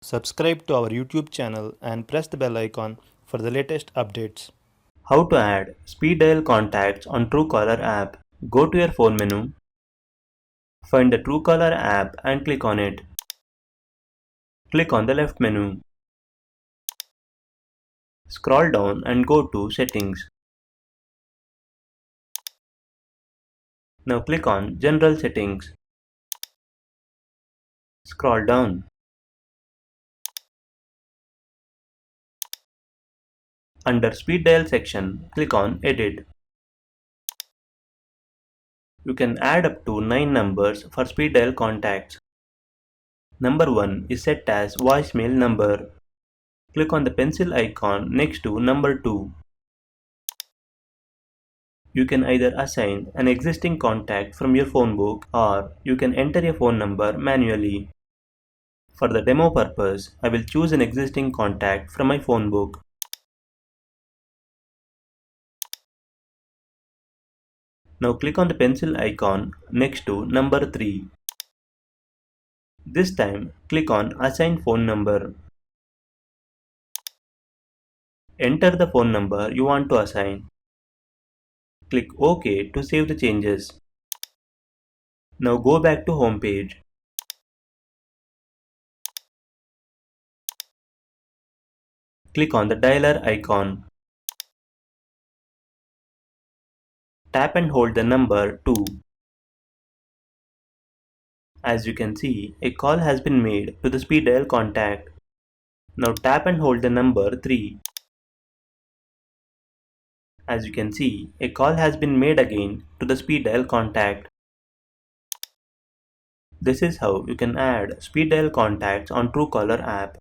Subscribe to our YouTube channel and press the bell icon for the latest updates. How to add speed dial contacts on Truecaller app. Go to your phone menu, find the Truecaller app and click on it. Click on the left menu. Scroll down and go to Settings. Now click on General Settings. Scroll down. Under Speed Dial section, click on Edit. You can add up to 9 numbers for speed dial contacts. Number 1 is set as voicemail number. Click on the pencil icon next to number 2. You can either assign an existing contact from your phone book or you can enter your phone number manually. For the demo purpose, I will choose an existing contact from my phone book. Now click on the pencil icon next to number 3. This time, click on Assign Phone Number. Enter the phone number you want to assign. Click OK to save the changes. Now go back to home page. Click on the dialer icon. Tap and hold the number 2. As you can see, a call has been made to the speed dial contact. Now tap and hold the number 3. As you can see, a call has been made again to the speed dial contact. This is how you can add speed dial contacts on Truecaller app.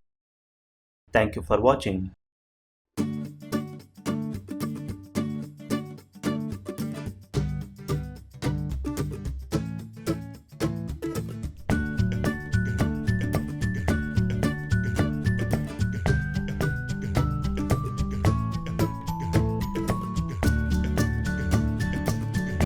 Thank you for watching.